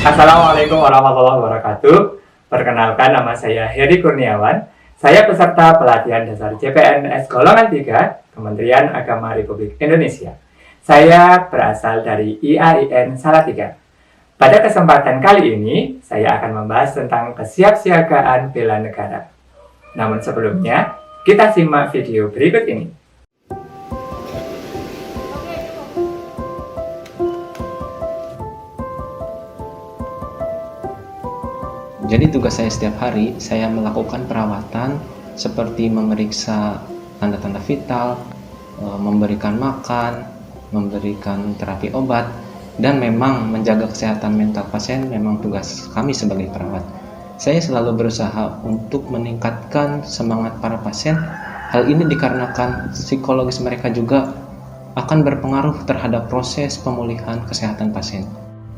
Assalamualaikum warahmatullahi wabarakatuh. Perkenalkan, nama saya Heri Kurniawan. Saya peserta pelatihan dasar CPNS golongan 3 Kementerian Agama Republik Indonesia. Saya berasal dari IAIN Salatiga. Pada kesempatan kali ini, saya akan membahas tentang kesiapsiagaan bela negara. Namun sebelumnya, kita simak video berikut ini. Jadi tugas saya setiap hari, saya melakukan perawatan seperti memeriksa tanda-tanda vital, memberikan makan, memberikan terapi obat, dan memang menjaga kesehatan mental pasien memang tugas kami sebagai perawat. Saya selalu berusaha untuk meningkatkan semangat para pasien. Hal ini dikarenakan psikologis mereka juga akan berpengaruh terhadap proses pemulihan kesehatan pasien.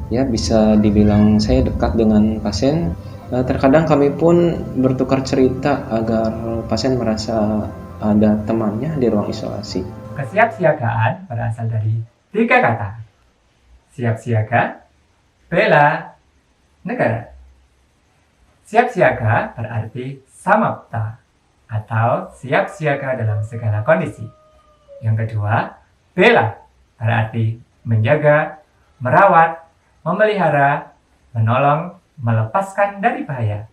Ya, bisa dibilang saya dekat dengan pasien. Terkadang kami pun bertukar cerita agar pasien merasa ada temannya di ruang isolasi. Kesiapsiagaan berasal dari 3 kata. Siap siaga, bela negara. Siap siaga berarti samapta atau siap siaga dalam segala kondisi. Yang kedua, bela berarti menjaga, merawat, memelihara, menolong, melepaskan dari bahaya.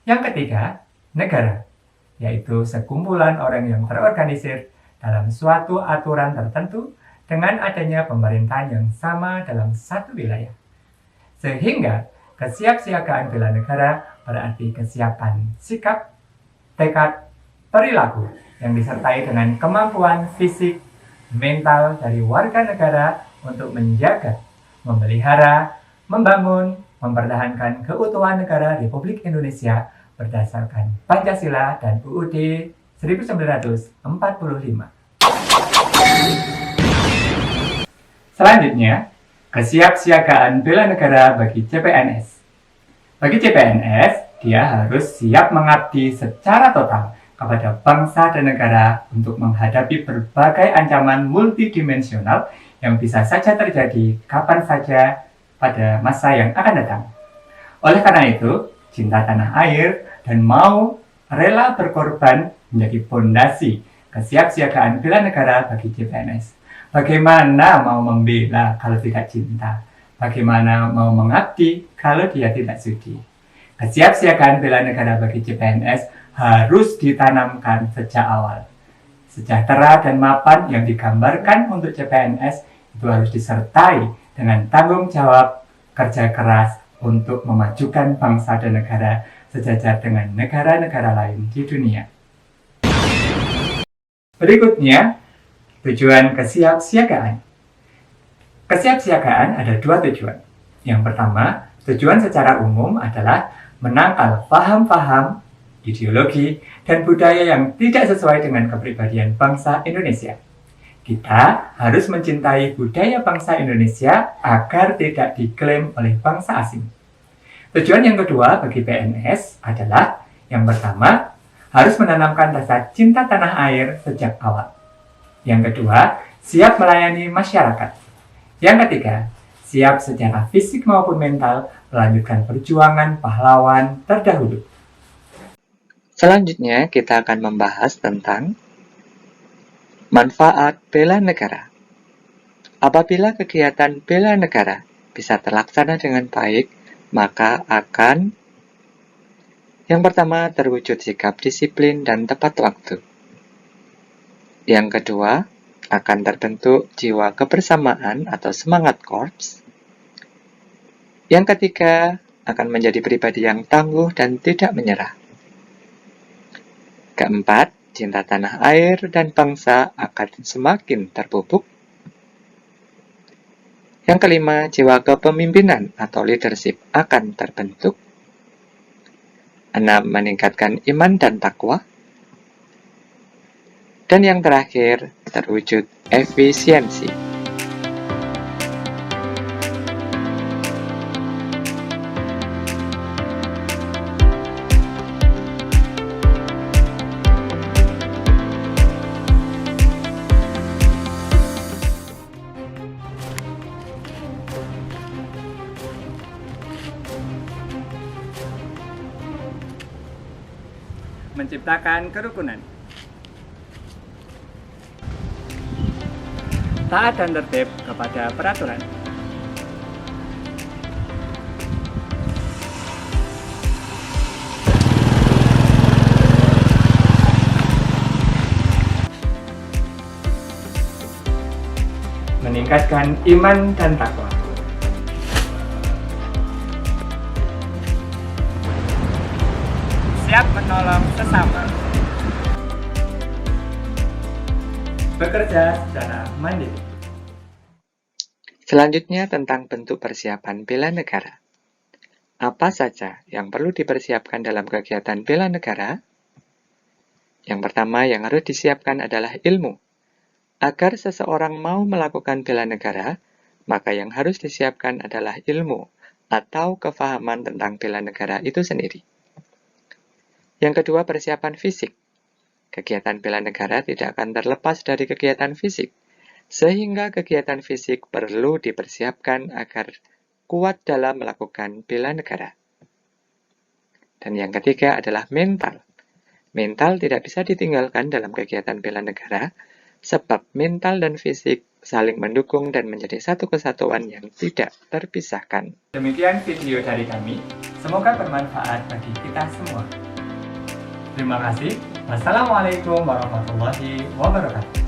Yang ketiga, negara, yaitu sekumpulan orang yang terorganisir dalam suatu aturan tertentu dengan adanya pemerintahan yang sama dalam satu wilayah. Sehingga kesiapsiagaan bela negara berarti kesiapan sikap, tekad, perilaku yang disertai dengan kemampuan fisik, mental dari warga negara untuk menjaga, memelihara, membangun, mempertahankan keutuhan negara Republik Indonesia berdasarkan Pancasila dan UUD 1945. Selanjutnya, kesiapsiagaan bela negara bagi CPNS. Bagi CPNS, dia harus siap mengabdi secara total kepada bangsa dan negara untuk menghadapi berbagai ancaman multidimensional yang bisa saja terjadi kapan saja pada masa yang akan datang. Oleh karena itu, cinta tanah air dan mau rela berkorban menjadi fondasi kesiapsiagaan bela negara bagi CPNS. Bagaimana mau membela kalau tidak cinta? Bagaimana mau mengabdi kalau dia tidak sudi? Kesiapsiagaan bela negara bagi CPNS harus ditanamkan sejak awal. Sejahtera dan mapan yang digambarkan untuk CPNS itu harus disertai dengan tanggung jawab kerja keras untuk memajukan bangsa dan negara sejajar dengan negara-negara lain di dunia. Berikutnya, tujuan kesiapsiagaan. Kesiapsiagaan ada 2 tujuan. Yang pertama, tujuan secara umum adalah menangkal paham-paham, ideologi, dan budaya yang tidak sesuai dengan kepribadian bangsa Indonesia. Kita harus mencintai budaya bangsa Indonesia agar tidak diklaim oleh bangsa asing. Tujuan yang kedua bagi PNS adalah, yang pertama, harus menanamkan rasa cinta tanah air sejak awal. Yang kedua, siap melayani masyarakat. Yang ketiga, siap secara fisik maupun mental melanjutkan perjuangan pahlawan terdahulu. Selanjutnya, kita akan membahas tentang manfaat bela negara. Apabila kegiatan bela negara bisa terlaksana dengan baik, maka akan yang pertama terwujud sikap disiplin dan tepat waktu. Yang kedua, akan terbentuk jiwa kebersamaan atau semangat korps. Yang ketiga, akan menjadi pribadi yang tangguh dan tidak menyerah. Keempat, cinta tanah air dan bangsa akan semakin terpupuk. Yang kelima, jiwa kepemimpinan atau leadership akan terbentuk. 6. Meningkatkan iman dan takwa. Dan yang terakhir, terwujud efisiensi. menciptakan kerukunan. Taat dan tertib kepada peraturan. Meningkatkan iman dan takwa. Siap menolong sesama. Bekerja secara mandiri. Selanjutnya tentang bentuk persiapan bela negara. Apa saja yang perlu dipersiapkan dalam kegiatan bela negara? Yang pertama yang harus disiapkan adalah ilmu. Agar seseorang mau melakukan bela negara, maka yang harus disiapkan adalah ilmu atau kefahaman tentang bela negara itu sendiri. Yang kedua, persiapan fisik. Kegiatan bela negara tidak akan terlepas dari kegiatan fisik, sehingga kegiatan fisik perlu dipersiapkan agar kuat dalam melakukan bela negara. Dan yang ketiga adalah mental. Mental tidak bisa ditinggalkan dalam kegiatan bela negara, sebab mental dan fisik saling mendukung dan menjadi satu kesatuan yang tidak terpisahkan. Demikian video dari kami. Semoga bermanfaat bagi kita semua. Terima kasih. Wassalamualaikum warahmatullahi wabarakatuh.